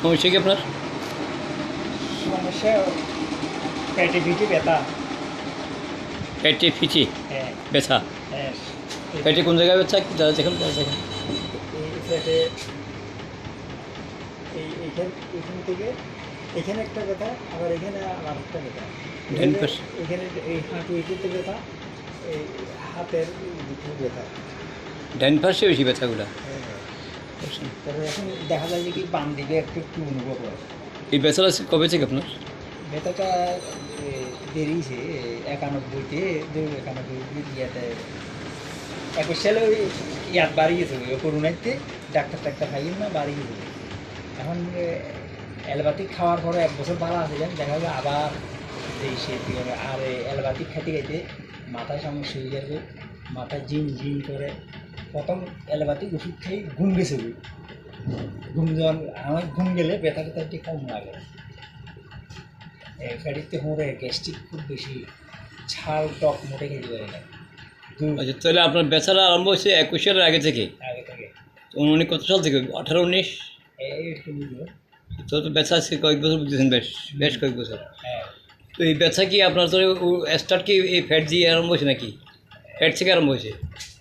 সমস্যা কি আপনার? সমস্যা পেটে পিঠে ব্যথা। পেটে ফিচি হ্যাঁ ব্যথা? হ্যাঁ পেটে কোন জায়গায় ব্যথা? যারা দেখেন দেখেন। এই পেটে এইখান এখান থেকে এখানে একটা ব্যথা, আবার এখানে আবার একটা ব্যথা। ডান পাশে? এখানে এই হাঁটু এঁটুতে ব্যথা, এই হাতের দিকে ব্যথা। ডান পাশে বেশি ব্যথাগুলা? হ্যাঁ হ্যাঁ। তবে এখন দেখা যায় যে কি বাম দিকে একটু একটু অনুভব হয়। এই ব্যথাটা কবে থেকে আপনার? ব্যথাটা বেরিয়েছে 91-তে, 91 ইয়াতে 21 সালে ওই ইয়াত বাড়ি গেছে, ওই করোনাতে ডাক্তার টাক্তার খাইয়েন না বাড়ি গেছে। এখন অ্যালোপ্যাথিক খাওয়ার পরে 1 বছর ভালো আসছিলেন, দেখা যায় আবার এই সে আর অ্যালোপ্যাথিক খাইতে খাইতে মাথায় সমস্যা হয়ে যাবে, মাথা জিন জিন করে। প্রথম অ্যালোপ্যাথিক ওষুধ খেয়ে ঘুম গেছে, ঘুম যখন আমার ঘুম গেলে ব্যথা ট্যাথা একটু কম লাগে। ফ্যাটিতে হোঁড়ে গ্যাস্ট্রিক খুব বেশি, ঝাল টক মোটে খেতে পারে না আচ্ছা, তাহলে আপনার ব্যথাটা আরম্ভ হয়েছে 21 সালের আগে থেকে? আগে থেকে। উনি কত সাল থেকে? 18-19? একটু বুঝলো। তো ব্যথা আছে কয়েক বছর বুঝতেছেন, বেশ বেশ কয়েক বছর। হ্যাঁ তো এই ব্যথা কি আপনার তো স্টার্ট কি এই ফ্যাট দিয়ে আরম্ভ হয়েছে নাকি? ফ্যাট থেকে আরম্ভ হয়েছে?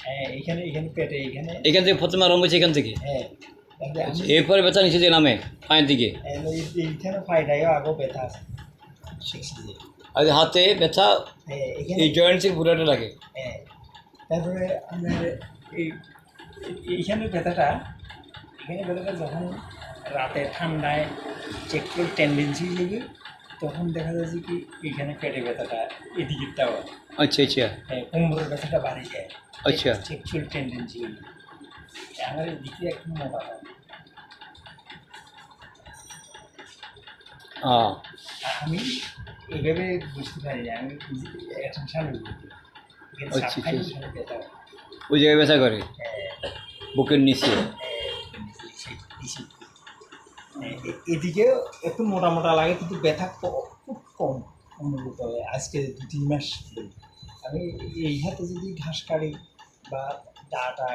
হ্যাঁ, এখানে এখানে পেটে এখানে। এখান থেকে প্রথমে আরম্ভ হয়েছে এখান থেকে? হ্যাঁ আচ্ছা, এরপরে ব্যথা নিচে যে নামে পায়ের দিকে? এইখানে ফাইডাইও আগেও ব্যথা আছে। আর হাতে ব্যথা হ্যাঁ এখানে। এই জয়েন্টসের পুরাটা লাগে? হ্যাঁ, তারপরে আপনার এই এইখানে ব্যথাটা, এখানে ব্যথাটা যখন রাতে ঠান্ডায় চেক করে টেন্ডেন্সি লেগে, তখন দেখা যাচ্ছে কি এইখানে পেটে ব্যথাটা এদিকেরটাও। আচ্ছা আচ্ছা হ্যাঁ, কোমরের ব্যথাটা বাড়ে যায়। আচ্ছা। সেক্সুয়াল টেন্ডেন্সি আমার এদিকে একটু মোটা হয়। আমি এইভাবে বুঝতে পারি না, আমি এখন সামনে বুঝতে আচ্ছা আচ্ছা। ওই জায়গায় ব্যথা করে বুকের নিচে? এদিকে একটু মোটা মোটা লাগে, কিন্তু ব্যথা খুব কম অনুভূত হয়। আজকে 2-3 মাস ধরে আমি এই হাতে যদি ঘাস কাটি বা ডাটা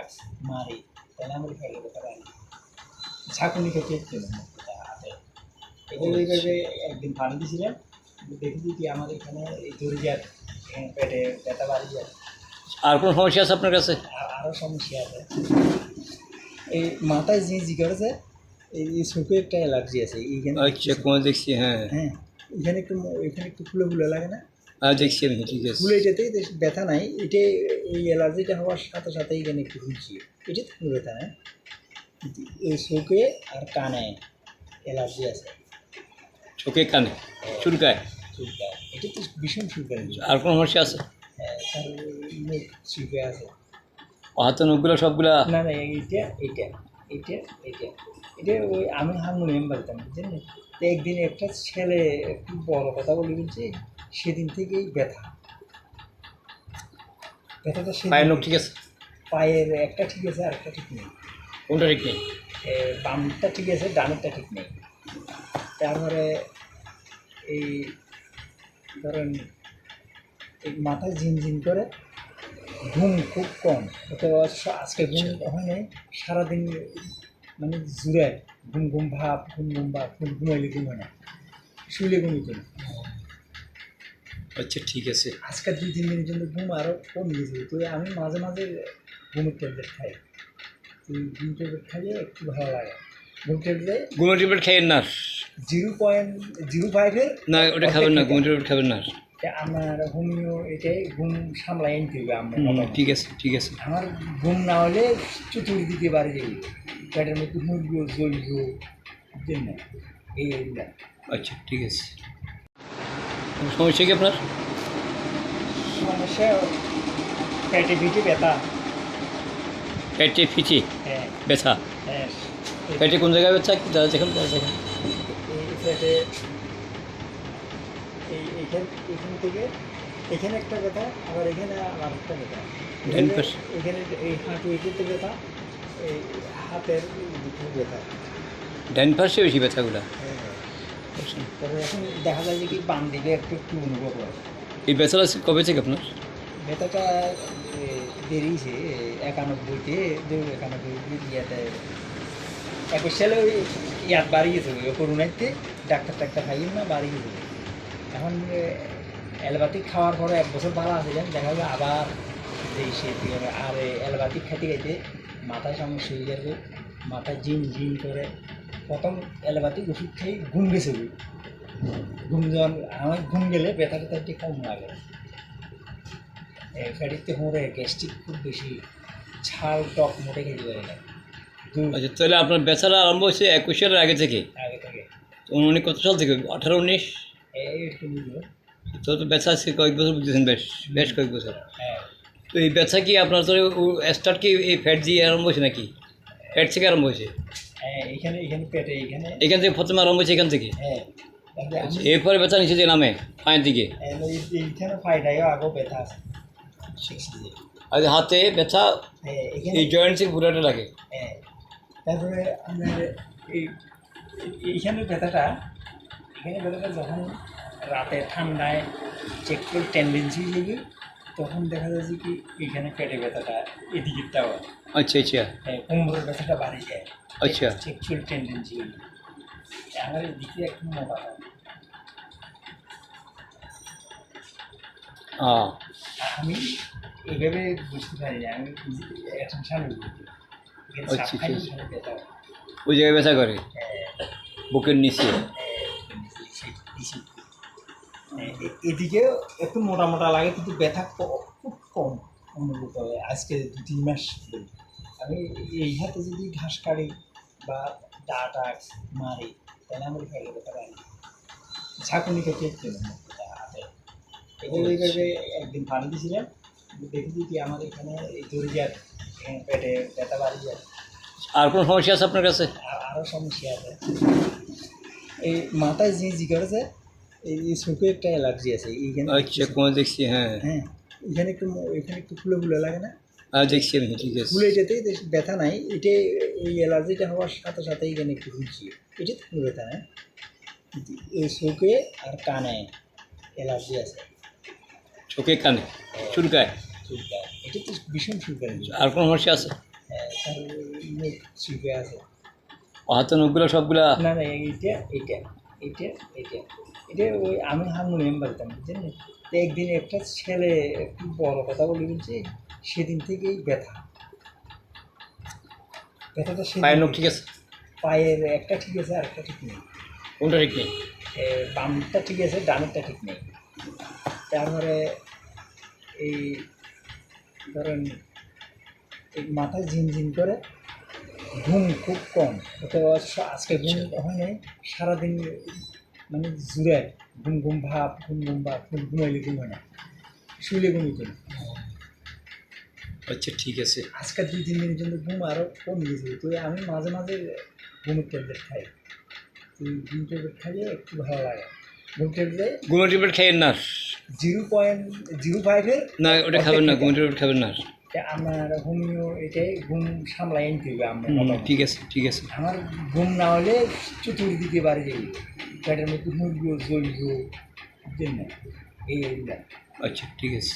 মারি, তাহলে আমার ফেলে ব্যথা পাই। ঝাঁকুনি খেতে হাতে এইভাবে একদিন পানি দিয়েছিলাম, দেখেছি কি আমার এখানে এই দড়িয়ার পেটে ব্যথা বাড়ি যায়। আর কোনো সমস্যা আছে আপনার কাছে? আরও সমস্যা আছে, এই মাথায় জি করেছে, এই চোখে একটা অ্যালার্জি আছে এইখানে। আচ্ছা, কোন দেখছি? হ্যাঁ হ্যাঁ, এখানে একটু ফুলে ফুলে লাগে না? দেখছি আমি, ঠিক আছে। ফুলে এটাতেই ব্যথা নাই, এটা এই অ্যালার্জিটা হওয়ার সাথে সাথে এখানে একটু ফুলছি, এটা তো কোনো ব্যথা নাই। এই চোখে আর কানে অ্যালার্জি আছে। চোখে কানে চুলকায়? চুলকায়, এটা তো ভীষণ চুলকায়। আর কোনো সমস্যা আছে? তার মুখ চুলকে আছে। হাতের নখগুলো সবগুলা? না না, এইটা এইটা এইটা এইটা এটা ওই আমি হারমোনিয়াম বাজতাম, বুঝছেন? তো একদিন একটা ছেলে একটু বড় কথা বলে বলছে, সেদিন থেকেই ব্যথাটা পায়ের নখ ঠিক আছে? পায়ের একটা ঠিক আছে, আর একটা ঠিক নেই। কোনটা ঠিক নেই? বামটা ঠিক আছে, ডানেরটা ঠিক নেই। তারপরে এই ধরেন এই মাথায় ঝিনঝিন করে, ঘুম খুব কম। তো আজকে ঘুম হয় নাই, সারাদিন মানে জুড়ে ঘুম ঘুম ভাব, ঘুমাইলে ঘুম হয় না, শুইলে ঘুম হতো না। আচ্ছা, ঠিক আছে। আজকে 2-3 দিনের জন্য ঘুম আরও কমে গেছে। তো আমি মাঝে মাঝে ঘুমের ট্যাবলেট খাই, তো ঘুম ট্যাবলেট খাইলে একটু ভালো লাগে। ঘুম ট্যাবলেট, ঘুমের ট্যাবলেট খাইয়েন না? 0.05-এর না, ওটা খাবেন না, ঘুমের ট্যাবলেট খাবেন না। আমার হোমিও এটাই ঘুম সামলাই আনতে হবে আমরা। ঠিক আছে ঠিক আছে। আমার ঘুম না হলে চতুর্দিকে বাড়ি যাই, পেটের মধ্যে মুরগিও জ্বলবো জন্য এইগুলা। আচ্ছা, ঠিক আছে। সমস্যা কি আপনার? সমস্যা পেটে পিঠে ব্যথা। পেটে ফিচি হ্যাঁ ব্যথা? হ্যাঁ। পেটে কোন জায়গায় ব্যথা? যারা দেখেন দেখেন। এই পেটে এইখান এখান থেকে এখানে একটা ব্যথা, আবার এখানে আবার একটা ব্যথা। ডান পাশে? এখানে এই হাঁটু এঁটুতে ব্যথা, এই হাতের দিকে ব্যথা। ডান পাশে বেশি ব্যথাগুলা? হ্যাঁ হ্যাঁ। তবে এখন দেখা যায় যে কি বাম দিকে একটু একটু অনুভব হয়। এই ব্যথাটা কবে থেকে আপনার? ব্যথাটা বেরিয়েছে 91-তে, 91 ইয়াতে 21 সালে ওই ইয়াত বাড়ি গেছে ওই করোনাতে ডাক্তার টাক্তার খাইয়েন না বাড়ি গেছে এখন অ্যালোপ্যাথিক খাওয়ার পরে 1 বছর ভালো আসছিলেন দেখা গেলো আবার যে সে আর অ্যালোপ্যাথিক খাইতে খাইতে মাথায় সমস্যা হয়ে যাবে মাথা জিন জিন করে প্রথম অ্যালোপ্যাথিক ওষুধ খেয়ে ঘুম গেছে ঘুম যখন আমার ঘুম গেলে ব্যথা ট্যাথা একটু কম লাগে ফ্যাটিতে মোড়ে গ্যাস্ট্রিক খুব বেশি ছাল টক মোটে খেতে পারে না আচ্ছা তাহলে আপনার বেচারা আরম্ভ হয়েছে 21 সালের আগে থেকে আগে থেকে উনি কত সাল থেকে 18-19 একটু বুঝলো তো বেচা আজকে কয়েক বছর বুঝতেছেন বেশ কয়েক বছর হ্যাঁ তো এই বেচা কি আপনার তো স্টার্ট কি এই ফ্যাট দিয়ে আরম্ভ হয়েছে নাকি ফ্যাট থেকে আরম্ভ হয়েছে হ্যাঁ এখানে এখানে পেটে এখানে এখান থেকে প্রথমে আরম্ভ হয়েছে এখান থেকে হ্যাঁ তাহলে আমি এরপরে বেচা নিচে যে নামে পায়ের দিকে এইখানে ফাইডাইও আগেও ব্যথা আছে আর হাতে ব্যথা হ্যাঁ এখানে এই জয়েন্টসের পুরোটা লাগে হ্যাঁ তারপরে আপনার এইখানে ব্যথাটা যখন রাতে ঠান্ডায় চেক করে টেন্ডেন্সি লেগে তখন দেখা যাচ্ছে কি এইখানে পেটে ব্যথাটা এদিকেরটাও আচ্ছা আচ্ছা হ্যাঁ কোমরের ব্যথাটা বাড়ে যায় আচ্ছা সেক্সুয়াল টেন্ডেন্সি আমার এদিকে একটু মোটা হয় আমি এইভাবে বুঝতে পারি না আমি এখন সামনে আচ্ছা আচ্ছা ওই জায়গায় ব্যথা করে বুকের নিচে এদিকে একটু মোটা মোটা লাগে কিন্তু ব্যথা খুব কম অনুভূত হয় আজকে 2-3 মাস ধরে আমি এই হাতে যদি ঘাস কাটি বা ডাটা মারি তাহলে আমার ফেলে ব্যথা লাগে ঝাঁকুনি খেতে হাতে এইভাবে একদিন পানি দিয়েছিলাম দেখেছি কি আমার এখানে এই দড়িয়ার পেটে ব্যথা বাড়ি যায় আর কোনো সমস্যা আছে আপনার কাছে আরও সমস্যা আছে এই মাথায় যে জিগার আছে এই চোখে একটা অ্যালার্জি আছে এইখানে আচ্ছা কোনো দেখছি হ্যাঁ হ্যাঁ এখানে একটু ফুলে ফুলে লাগে না দেখছি আমি ঠিক আছে ফুলে যেতেই ব্যথা নাই এটা এই অ্যালার্জিটা হওয়ার সাথে সাথে এখানে একটু ফুলছি এটা তো কোনো ব্যথা নাই এই চোখে আর কানে অ্যালার্জি আছে চোখে কানে চুলকায় চুলকায় এটা তো ভীষণ চুলকায় আর কোনো সমস্যা আছে তার মুখ চুলকে আছে হাতে নখগুলো সবগুলা না না এটা ওই আমি হারমোনিয়াম বাজতাম বুঝছেন তো একদিন একটা ছেলে একটু বড় কথা বলে বলছে সেদিন থেকেই ব্যথাটা পায়ের নখ ঠিক আছে পায়ের একটা ঠিক আছে আর একটা ঠিক নেই কোনটা ঠিক নেই বামটা ঠিক আছে ডানেরটা ঠিক নেই তারপরে এই ধরেন এই মাথায় ঝিনঝিন করে ঘুম খুব কম তো আজকে ঘুম হয় নাই সারাদিন মানে জুড়ে ঘুম ভাব ঘুমাইলে ঘুম হয় না শুইলে ঘুম হতো না আচ্ছা ঠিক আছে আজকে 2-3 দিনের জন্য ঘুম আরও কমে গেছে তো আমি মাঝে মাঝে ঘুমের ট্যাবলেট খাই তো ঘুম ট্যাবলেট খাইলে একটু ভালো লাগে ঘুম ট্যাবলেট ঘুমের ট্যাবলেট খাইয়েন না 0.05-এর না ওটা খাবেন না ঘুমের ট্যাবলেট খাবেন না আমার হোমিও এটাই ঘুম সামলাই আনতে হবে আমার ঠিক আছে ঠিক আছে আমার ঘুম না হলে চতুর্দিকে বাড়ি যাই পেটের মধ্যে মুরগিও জ্বলবো জন্য এইগুলা আচ্ছা ঠিক আছে